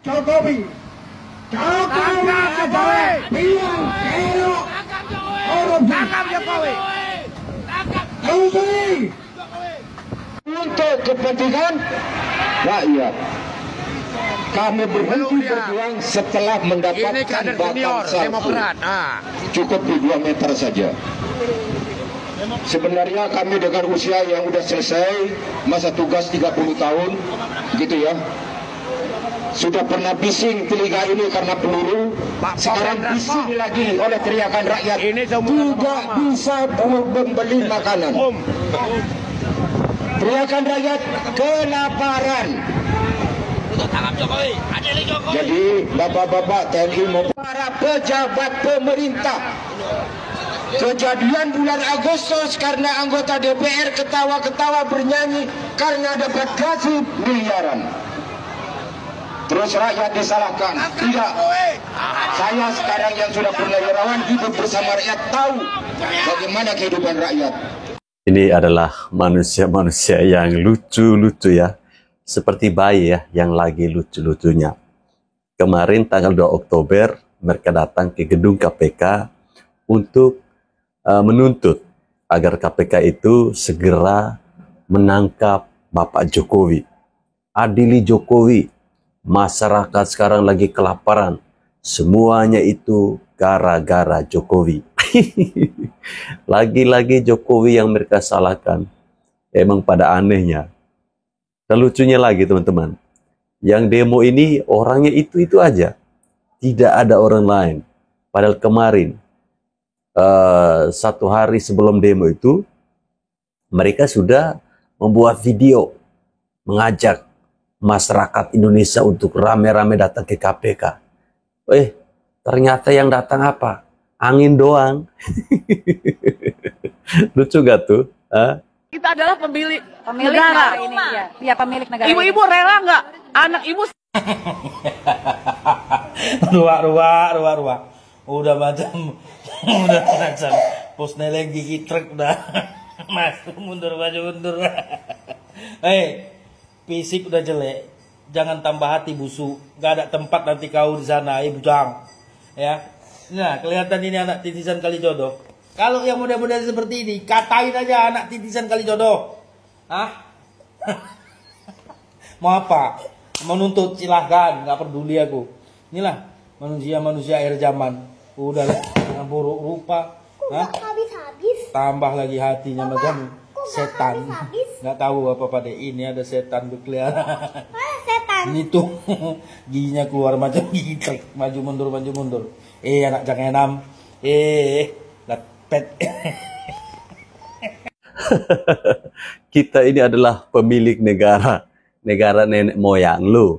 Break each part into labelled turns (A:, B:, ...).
A: Jokowi. Jokowi. Bilang elok.
B: Tangkap Jokowi.
A: Jokowi. Untuk kepentingan rakyat. Kami berhenti berjuang setelah mendapatkan batasan cukup di 2 meter saja. Sebenarnya kami dengan usia yang sudah selesai masa tugas 30 tahun, gitu ya. Sudah pernah bising telinga ini karena peluru, sekarang bising lagi oleh teriakan rakyat. Tidak bisa membeli makanan. Teriakan rakyat kelaparan. Jadi bapak-bapak TNI maupun para pejabat pemerintah, kejadian bulan Agustus karena anggota DPR ketawa-ketawa bernyanyi karena dapat gaji miliaran. Terus rakyat disalahkan. Tidak. Saya sekarang yang sudah purnawirawan hidup bersama rakyat, tahu bagaimana kehidupan rakyat.
C: Ini adalah manusia-manusia yang lucu-lucu ya. Seperti bayi ya, yang lagi lucu-lucunya. Kemarin tanggal 2 Oktober, mereka datang ke gedung KPK untuk menuntut agar KPK itu segera menangkap Bapak Jokowi. Adili Jokowi, masyarakat sekarang lagi kelaparan. Semuanya itu gara-gara Jokowi. Lagi-lagi Jokowi yang mereka salahkan. Emang pada anehnya. Dan lucunya lagi teman-teman, yang demo ini orangnya itu aja, tidak ada orang lain. Padahal kemarin, 1 hari sebelum demo itu, mereka sudah membuat video mengajak masyarakat Indonesia untuk rame-rame datang ke KPK. Ternyata yang datang apa? Angin doang. Lucu gak tuh?
B: Kita adalah pemilik negara
D: ini. Ya, pemilik negara.
B: Ibu-ibu rela nggak anak ibu?
E: Ruah. Udah macam pos neleng gigi truk dah. Masuk mundur maju mundur. Fisik udah jelek. Jangan tambah hati busuk. Gak ada tempat nanti kau di sana, bujang. Ya. Nah, kelihatan ini anak titisan Kalijodo. Kalau yang muda-muda seperti ini, katain aja anak titisan Kalijodo. Mau apa? Mau nuntut silahkan, nggak peduli aku. Inilah manusia-manusia akhir zaman. Udah dengan buruk rupa.
D: Habis-habis.
E: Tambah lagi hatinya macam setan. Nggak tahu apa pada ini ada setan berkeliaran.
D: Setan.
E: Ini tuh giginya keluar macam gigi truk, maju mundur. Anak jangan pet.
C: Kita ini adalah pemilik negara nenek moyang lu.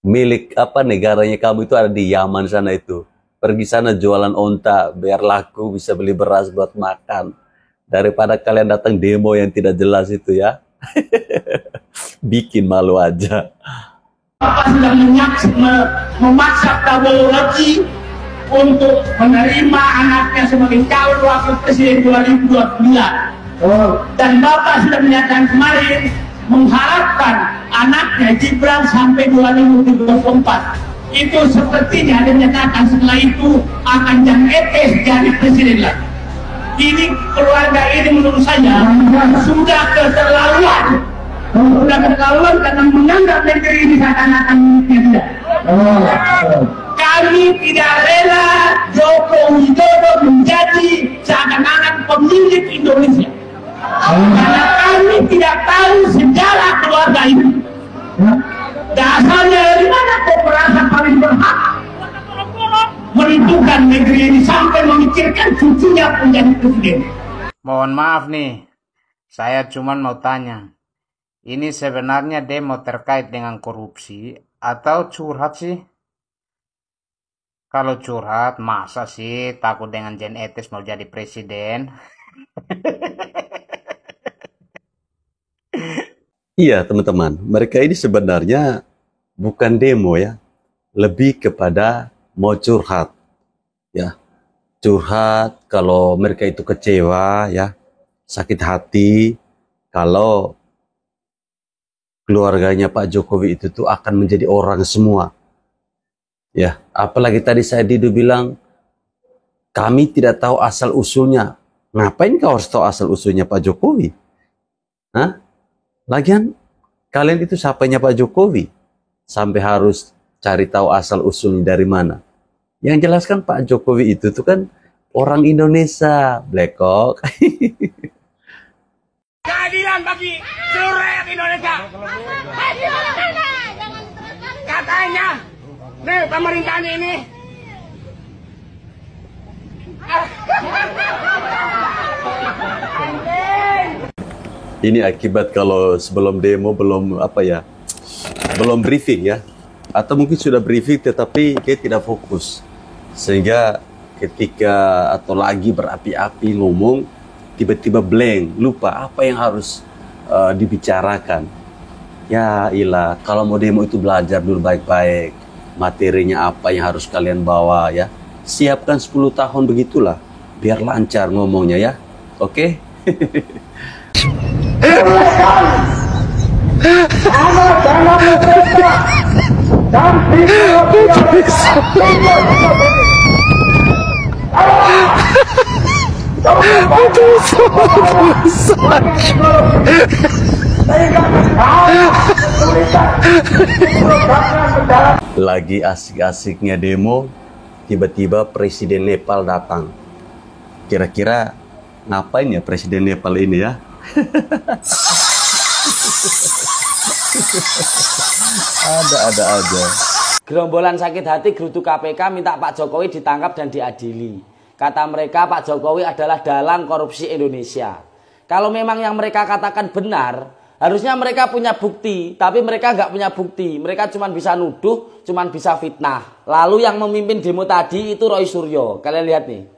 C: Milik apa negaranya kamu itu ada di Yaman sana itu. Pergi sana jualan onta biar laku bisa beli beras buat makan. Daripada kalian datang demo yang tidak jelas itu ya. Bikin malu aja.
A: Bapak sedang memaksa Prabowo lagi untuk menerima anaknya sebagai calon wakil presiden 2029. Dan Bapak sudah menyatakan kemarin mengharapkan anaknya Gibran sampai 2034. Itu sepertinya dia menyatakan setelah itu akan Jan Etes jadi presiden lagi. Ini keluarga ini menurut saya sudah keterlaluan. Sudah keterlaluan karena menganggap negeri ini seakan-akan tidak. Kami tidak rela Joko Widodo menjadi seakan-akan pemilik Indonesia. Karena kami tidak tahu sejarah keluarga ini. Dasarnya dari mana kok merasa paling berhak menentukan negeri ini sampai memikirkan cucunya menjadi presiden.
F: Mohon maaf nih, saya cuma mau tanya. Ini sebenarnya demo terkait dengan korupsi atau curhat sih? Kalau curhat, masa sih takut dengan Jan Etes mau jadi presiden?
C: Iya teman-teman, mereka ini sebenarnya bukan demo ya, lebih kepada mau curhat ya, curhat kalau mereka itu kecewa ya, sakit hati kalau keluarganya Pak Jokowi itu tuh akan menjadi orang semua. Ya, apalagi tadi saya Didu bilang, kami tidak tahu asal usulnya. Ngapain kau harus tahu asal usulnya Pak Jokowi? Hah? Lagian kalian itu siapanya Pak Jokowi sampai harus cari tahu asal usulnya dari mana? Yang jelas kan Pak Jokowi itu tuh kan orang Indonesia, Blekok.
A: Keadilan bagi seluruh rakyat Indonesia. Katanya, nih pemerintahan ini.
C: Ini akibat kalau sebelum demo belum belum briefing ya, atau mungkin sudah briefing tetapi dia tidak fokus, sehingga ketika atau lagi berapi-api ngomong tiba-tiba blank, lupa apa yang harus dibicarakan. Ya ilah, kalau mau demo itu belajar dulu baik-baik materinya apa yang harus kalian bawa ya. Siapkan 10 tahun begitulah, biar lancar ngomongnya ya. Oke? Lagi asik-asiknya demo, tiba-tiba Presiden Nepal datang. Kira-kira ngapain ya Presiden Nepal ini ya? Ada aja.
G: Gerombolan sakit hati gerutu KPK minta Pak Jokowi ditangkap dan diadili. Kata mereka Pak Jokowi adalah dalang korupsi Indonesia. Kalau memang yang mereka katakan benar, harusnya mereka punya bukti. Tapi mereka nggak punya bukti. Mereka cuma bisa nuduh, cuma bisa fitnah. Lalu yang memimpin demo tadi itu Roy Suryo. Kalian lihat nih.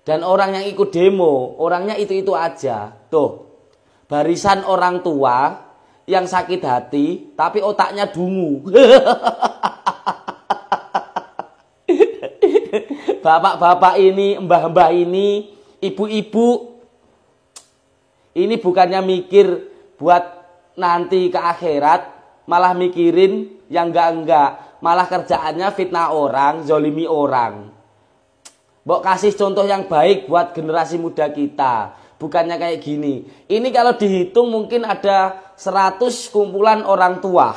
G: Dan orang yang ikut demo, orangnya itu-itu aja. Tuh, barisan orang tua yang sakit hati, tapi otaknya dungu. Bapak-bapak ini, mbah-mbah ini, ibu-ibu, ini bukannya mikir buat nanti ke akhirat, malah mikirin yang enggak-enggak. Malah kerjaannya fitnah orang, zolimi orang. Mbok kasih contoh yang baik buat generasi muda kita. Bukannya kayak gini. Ini kalau dihitung mungkin ada 100 kumpulan orang tua.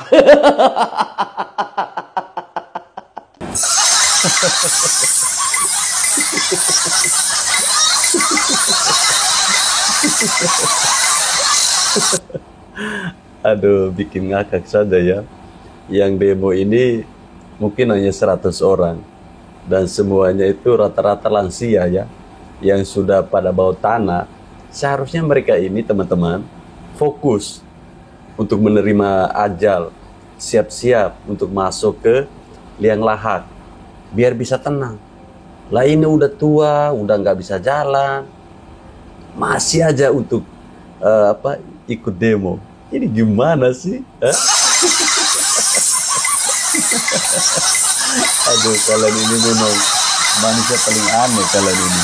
C: Aduh, bikin ngakak saja ya. Yang demo ini mungkin hanya 100 orang. Dan semuanya itu rata-rata lansia ya. Yang sudah pada bawah tanah. Seharusnya mereka ini teman-teman fokus untuk menerima ajal. Siap-siap untuk masuk ke liang lahat. Biar bisa tenang. Lah ini udah tua, udah nggak bisa jalan. Masih aja untuk ikut demo. Ini gimana sih? Aduh, kalian ini memang manusia paling aneh kalian ini.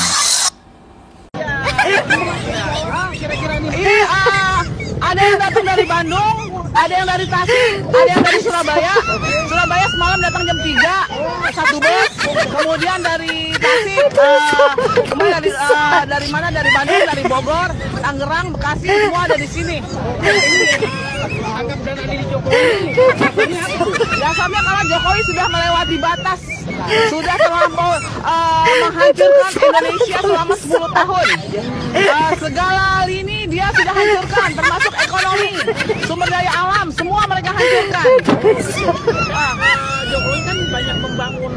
B: Ada yang datang dari Bandung, ada yang dari Tasik, ada yang dari Surabaya. Surabaya semalam datang jam 3, satu bus. Kemudian dari Tasik, kemudian dari mana? Dari Bandung, dari Bogor, Tangerang, Bekasi, semua ada di sini. Dasarnya kalau Jokowi sudah melewati batas, sudah terlampau menghancurkan Indonesia selama 10 tahun. Segala lini dia sudah hancurkan, termasuk ekonomi, sumber daya alam, semua mereka hancurkan. Jokowi kan banyak membangun.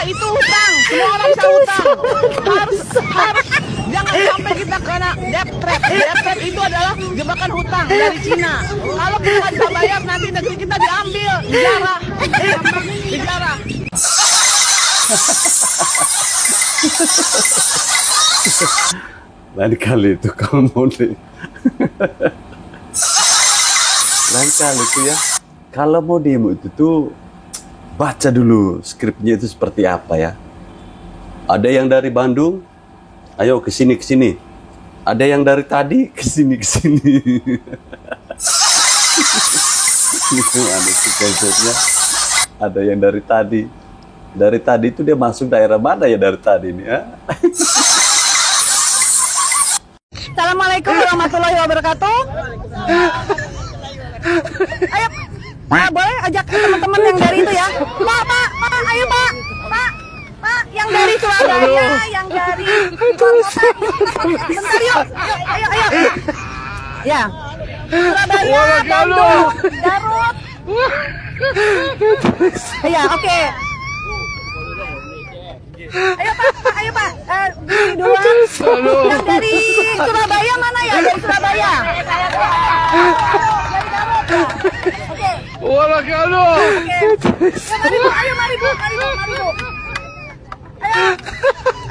B: Itu hutang, semua orang bisa hutang. Harus jangan sampai kita kena debt trap. Debt trap itu adalah jebakan hutang dari Cina. Kalau kita nggak bisa bayar, nanti negeri kita diambil, dijarah.
C: Lain kali itu kamu nih. Lain kali itu ya. Kalau mau demo itu tuh baca dulu skripnya itu seperti apa ya. Ada yang dari Bandung, ayo ke sini. Ada yang dari tadi ke sini. Ada konsepnya. Ada yang dari tadi. Dari tadi itu dia masuk daerah mana ya dari tadi ini? Ya?
B: Assalamualaikum warahmatullahi wabarakatuh. Ayo, Pak, boleh ajak teman-teman yang dari itu ya. Pak, ayo Pak, yang dari Surabaya, yang dari bentar yuk, ayo. Ya, Surabaya, Bandung, Garut. Ya, oke. Ayo Pak, ini duluan. Yang dari Surabaya mana ya? Dari Surabaya. Dari Garut. Oke.
H: Wala kalu.
B: Oke. Ya, mari Bu.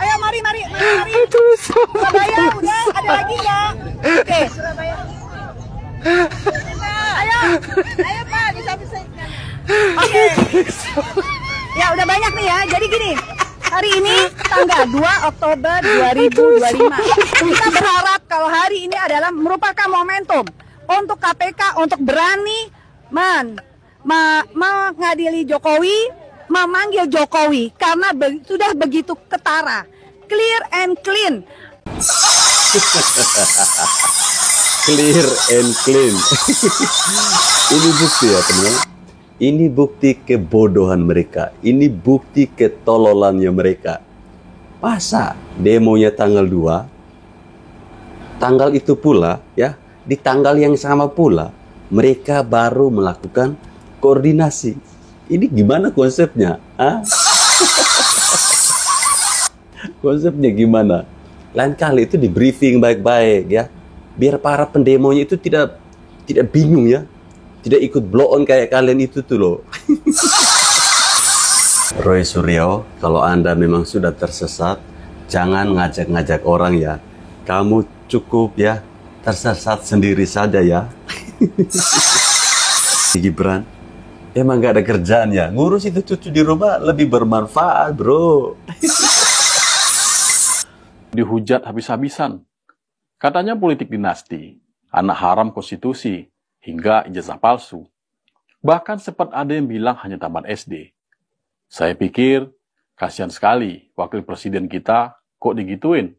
B: Ayo, mari. Surabaya udah, ada lagi nggak? Oke. Surabaya. Ayo Pak, bisa. Oke. Ya, udah banyak nih ya. Jadi gini. Hari ini tanggal 2 Oktober 2025. Kita berharap kalau hari ini adalah merupakan momentum untuk KPK untuk berani mengadili Jokowi, memanggil Jokowi karena sudah begitu ketara. Clear and clean.
C: Clear and clean. Ini bukti ya teman. Ini bukti kebodohan mereka. Ini bukti ketololannya mereka. Masa demonya tanggal 2, tanggal itu pula ya, di tanggal yang sama pula mereka baru melakukan koordinasi. Ini gimana konsepnya? Konsepnya gimana? Lain kali itu di briefing baik-baik ya, biar para pendemonya itu tidak bingung ya. Tidak ikut blow on kayak kalian itu tuh loh. Roy Suryo, kalau Anda memang sudah tersesat, jangan ngajak-ngajak orang ya. Kamu cukup ya, tersesat sendiri saja ya. Gibran, emang gak ada kerjaan ya? Ngurus itu cucu di rumah lebih bermanfaat bro.
H: Dihujat habis-habisan. Katanya politik dinasti, anak haram konstitusi, hingga ijazah palsu. Bahkan sempat ada yang bilang hanya tamat SD. Saya pikir, kasihan sekali wakil presiden kita kok digituin.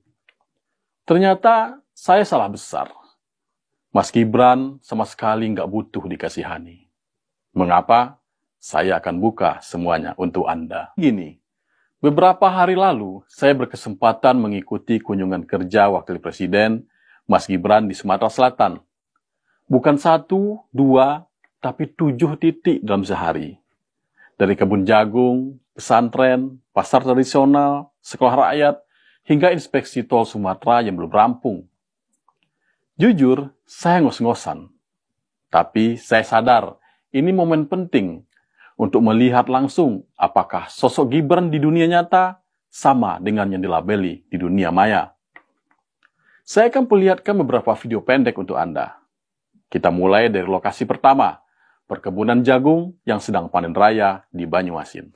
H: Ternyata saya salah besar. Mas Gibran sama sekali nggak butuh dikasihani. Mengapa? Saya akan buka semuanya untuk Anda. Gini, beberapa hari lalu saya berkesempatan mengikuti kunjungan kerja wakil presiden Mas Gibran di Sumatera Selatan. Bukan 1, 2, tapi 7 titik dalam sehari. Dari kebun jagung, pesantren, pasar tradisional, sekolah rakyat, hingga inspeksi tol Sumatera yang belum rampung. Jujur, saya ngos-ngosan. Tapi saya sadar, ini momen penting untuk melihat langsung apakah sosok Gibran di dunia nyata sama dengan yang dilabeli di dunia maya. Saya akan perlihatkan beberapa video pendek untuk Anda. Kita mulai dari lokasi pertama, perkebunan jagung yang sedang panen raya di Banyuasin.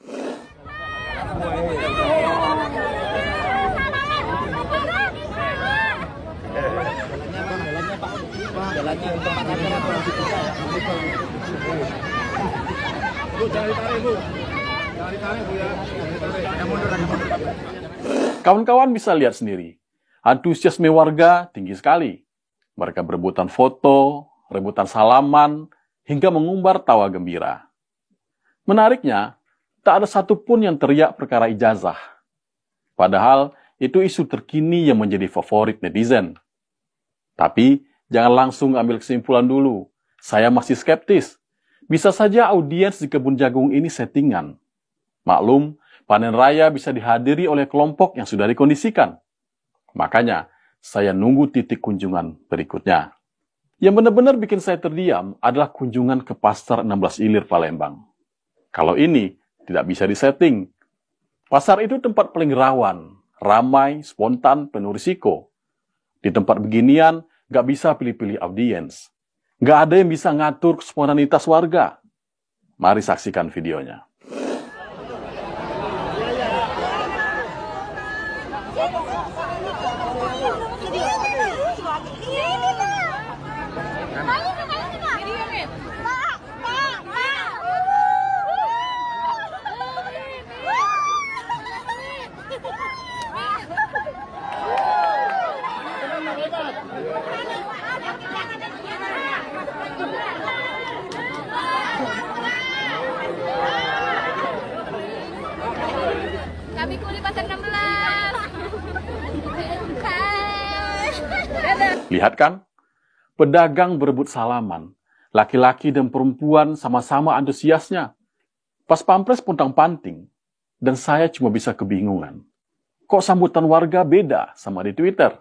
H: Kawan-kawan bisa lihat sendiri, antusiasme warga tinggi sekali. Mereka berebutan foto, rebutan salaman, hingga mengumbar tawa gembira. Menariknya, tak ada satupun yang teriak perkara ijazah. Padahal, itu isu terkini yang menjadi favorit netizen. Tapi, jangan langsung ambil kesimpulan dulu. Saya masih skeptis. Bisa saja audiens di kebun jagung ini settingan. Maklum, panen raya bisa dihadiri oleh kelompok yang sudah dikondisikan. Makanya, saya nunggu titik kunjungan berikutnya. Yang benar-benar bikin saya terdiam adalah kunjungan ke Pasar 16 Ilir Palembang. Kalau ini tidak bisa disetting. Pasar itu tempat paling rawan, ramai, spontan, penuh risiko. Di tempat beginian, nggak bisa pilih-pilih audiens. Nggak ada yang bisa ngatur spontanitas warga. Mari saksikan videonya. Lihat kan? Pedagang berebut salaman. Laki-laki dan perempuan sama-sama antusiasnya. Pas pampres pontang-panting. Dan saya cuma bisa kebingungan. Kok sambutan warga beda sama di Twitter?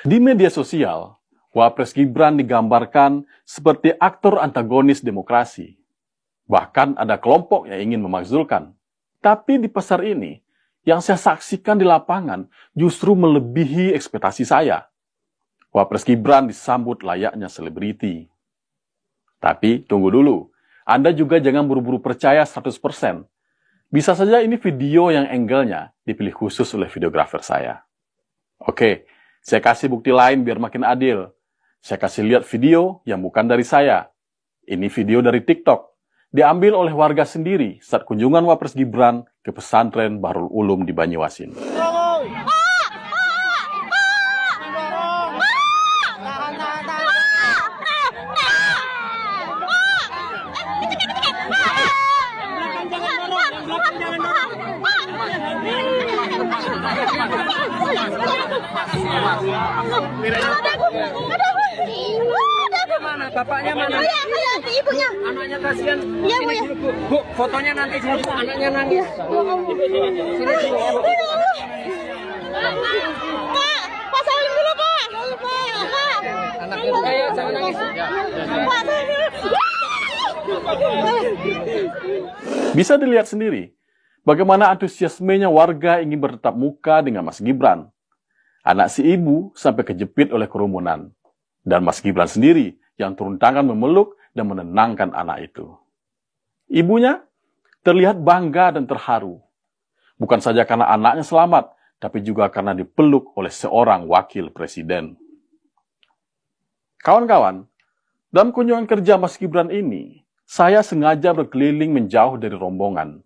H: Di media sosial, Wapres Gibran digambarkan seperti aktor antagonis demokrasi. Bahkan ada kelompok yang ingin memakzulkan. Tapi di pasar ini, yang saya saksikan di lapangan justru melebihi ekspektasi saya. Wapres Gibran disambut layaknya selebriti. Tapi tunggu dulu, Anda juga jangan buru-buru percaya 100%. Bisa saja ini video yang angle-nya dipilih khusus oleh videografer saya. Oke, saya kasih bukti lain biar makin adil. Saya kasih lihat video yang bukan dari saya. Ini video dari TikTok. Diambil oleh warga sendiri saat kunjungan Wapres Gibran ke pesantren Bahrul Ulum di Banyuasin.
I: Mana bapaknya mana?
D: Ibunya.
I: Anaknya kasihan.
D: Iya, Bu, ya.
I: Bu, fotonya nanti dulu. Anaknya nangis. Sini dulu.
D: Pak, Pak salim dulu, Pak. Pak.
I: Anaknya kayak jangan nangis.
D: Pak,
H: Bisa dilihat sendiri bagaimana antusiasmenya warga ingin bertatap muka dengan Mas Gibran. Anak si ibu sampai kejepit oleh kerumunan. Dan Mas Gibran sendiri yang turun tangan memeluk dan menenangkan anak itu. Ibunya terlihat bangga dan terharu. Bukan saja karena anaknya selamat, tapi juga karena dipeluk oleh seorang wakil presiden. Kawan-kawan, dalam kunjungan kerja Mas Gibran ini, saya sengaja berkeliling menjauh dari rombongan,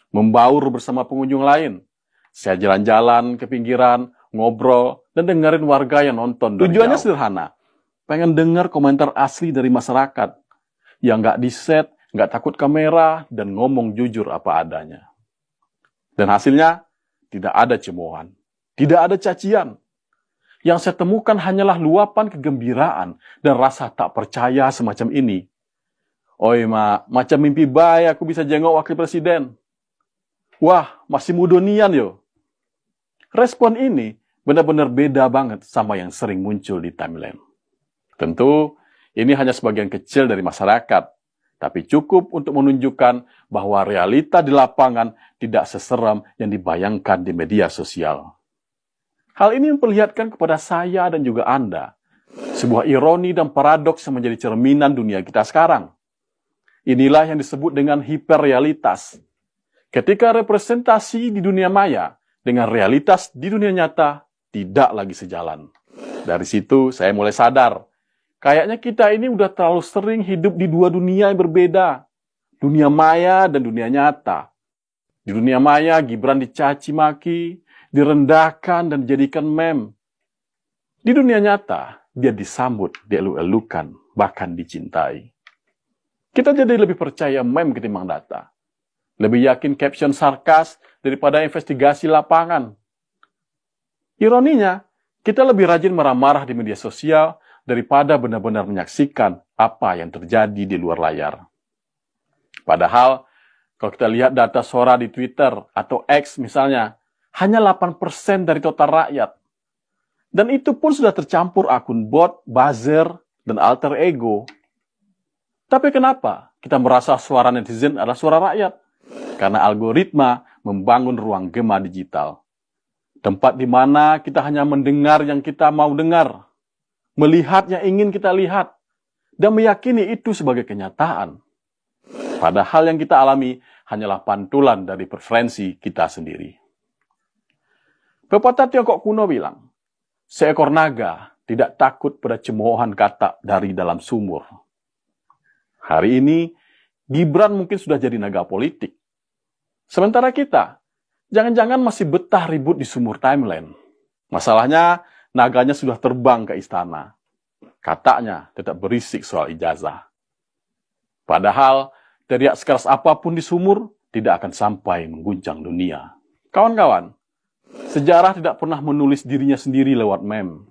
H: membaur bersama pengunjung lain. Saya jalan-jalan ke pinggiran, ngobrol, dan dengerin warga yang nonton. Tujuannya sederhana, pengen dengar komentar asli dari masyarakat, yang nggak di-set, nggak takut kamera, dan ngomong jujur apa adanya. Dan hasilnya, tidak ada cemoohan, tidak ada cacian. Yang saya temukan hanyalah luapan kegembiraan dan rasa tak percaya semacam ini. Oi, macam mimpi baik aku bisa jenguk wakil presiden. Wah, masih mudonian yo. Respon ini benar-benar beda banget sama yang sering muncul di timeline. Tentu, ini hanya sebagian kecil dari masyarakat, tapi cukup untuk menunjukkan bahwa realita di lapangan tidak seseram yang dibayangkan di media sosial. Hal ini memperlihatkan kepada saya dan juga Anda sebuah ironi dan paradoks yang menjadi cerminan dunia kita sekarang. Inilah yang disebut dengan hiperrealitas. Ketika representasi di dunia maya dengan realitas di dunia nyata tidak lagi sejalan. Dari situ saya mulai sadar, kayaknya kita ini udah terlalu sering hidup di dua dunia yang berbeda. Dunia maya dan dunia nyata. Di dunia maya, Gibran dicaci maki, direndahkan dan dijadikan meme. Di dunia nyata, dia disambut, dielu-elukan, bahkan dicintai. Kita jadi lebih percaya meme ketimbang data. Lebih yakin caption sarkas daripada investigasi lapangan. Ironinya, kita lebih rajin marah-marah di media sosial daripada benar-benar menyaksikan apa yang terjadi di luar layar. Padahal, kalau kita lihat data suara di Twitter atau X misalnya, hanya 8% dari total rakyat. Dan itu pun sudah tercampur akun bot, buzzer, dan alter ego. Tapi kenapa kita merasa suara netizen adalah suara rakyat? Karena algoritma membangun ruang gema digital. Tempat di mana kita hanya mendengar yang kita mau dengar, melihat yang ingin kita lihat, dan meyakini itu sebagai kenyataan. Padahal yang kita alami hanyalah pantulan dari preferensi kita sendiri. Pepatah Tiongkok kuno bilang, seekor naga tidak takut pada cemoohan katak dari dalam sumur. Hari ini, Gibran mungkin sudah jadi naga politik. Sementara kita, jangan-jangan masih betah ribut di sumur timeline. Masalahnya, naganya sudah terbang ke istana. Kataknya tetap berisik soal ijazah. Padahal, teriak sekeras apapun di sumur tidak akan sampai mengguncang dunia. Kawan-kawan, sejarah tidak pernah menulis dirinya sendiri lewat meme.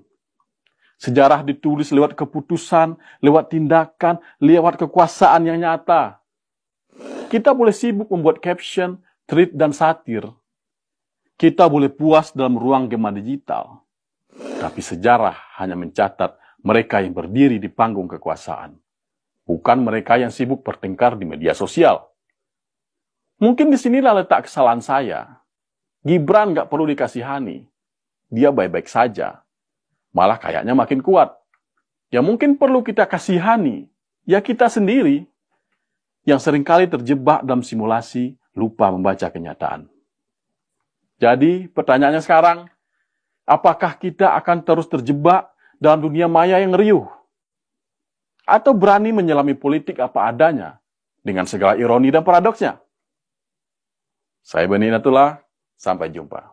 H: Sejarah ditulis lewat keputusan, lewat tindakan, lewat kekuasaan yang nyata. Kita boleh sibuk membuat caption, tweet, dan satir. Kita boleh puas dalam ruang gema digital. Tapi sejarah hanya mencatat mereka yang berdiri di panggung kekuasaan. Bukan mereka yang sibuk bertengkar di media sosial. Mungkin disinilah letak kesalahan saya. Gibran nggak perlu dikasihani. Dia baik-baik saja. Malah kayaknya makin kuat. Ya mungkin perlu kita kasihani. Ya kita sendiri. Yang seringkali terjebak dalam simulasi, lupa membaca kenyataan. Jadi pertanyaannya sekarang, apakah kita akan terus terjebak dalam dunia maya yang riuh? Atau berani menyelami politik apa adanya dengan segala ironi dan paradoksnya? Saya Beni Natullah, sampai jumpa.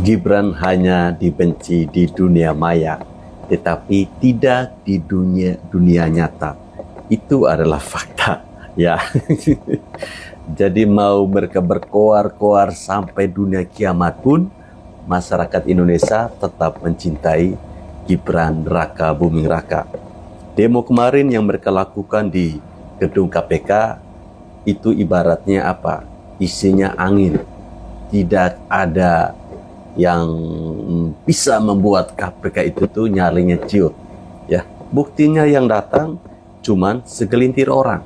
C: Gibran hanya dibenci di dunia maya, tetapi tidak di dunia nyata. Itu adalah fakta, ya. Jadi mau mereka berkoar-koar sampai dunia kiamat pun, masyarakat Indonesia tetap mencintai Gibran Raka Buming Raka. Demo kemarin yang mereka lakukan di gedung KPK itu ibaratnya apa? Isinya angin. Tidak ada yang bisa membuat KPK itu tuh nyalinya ciut. Ya, buktinya yang datang cuman segelintir orang.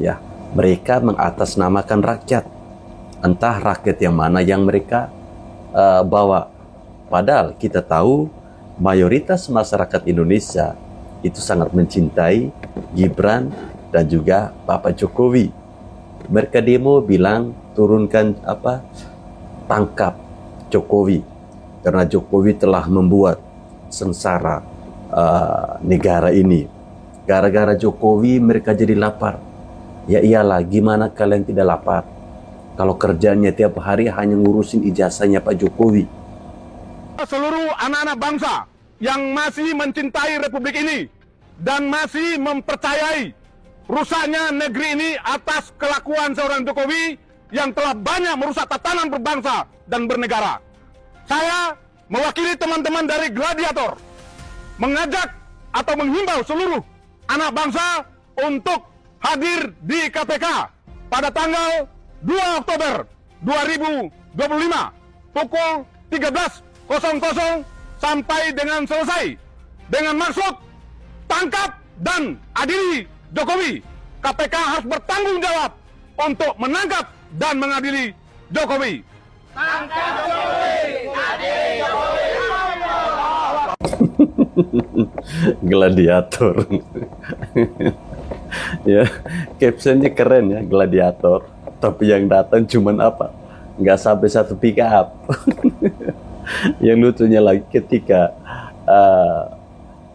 C: Ya, mereka mengatasnamakan rakyat. Entah rakyat yang mana yang mereka bawa. Padahal kita tahu mayoritas masyarakat Indonesia itu sangat mencintai Gibran dan juga Bapak Jokowi. Mereka demo bilang turunkan tangkap Jokowi karena Jokowi telah membuat sengsara negara ini. Gara-gara Jokowi mereka jadi lapar. Ya iyalah, gimana kalian tidak lapar? Kalau kerjanya tiap hari hanya ngurusin ijazahnya Pak Jokowi.
J: Seluruh anak-anak bangsa yang masih mencintai Republik ini dan masih mempercayai rusaknya negeri ini atas kelakuan seorang Jokowi yang telah banyak merusak tatanan berbangsa dan bernegara. Saya mewakili teman-teman dari Gladiator mengajak atau menghimbau seluruh anak bangsa untuk hadir di KPK pada tanggal 2 Oktober 2025 pukul 13.00 sampai dengan selesai dengan maksud tangkap dan adili Jokowi. KPK harus bertanggung jawab untuk menangkap dan mengadili Jokowi. Tangkap Jokowi, adili Jokowi.
C: Gladiator. Ya, captionnya keren ya, Gladiator. Tapi yang datang cuman apa? Nggak sampai satu pick up. Yang lucunya lagi ketika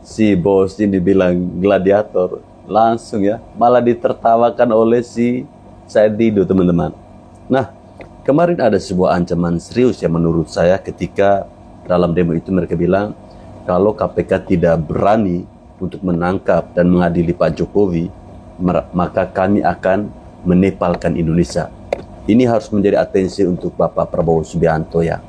C: si bos ini bilang Gladiator, langsung ya malah ditertawakan oleh si Said Didu, teman-teman. Nah, kemarin ada sebuah ancaman serius yang menurut saya ketika dalam demo itu mereka bilang kalau KPK tidak berani untuk menangkap dan mengadili Pak Jokowi, maka kami akan menepalkan Indonesia. Ini harus menjadi atensi untuk Bapak Prabowo Subianto ya.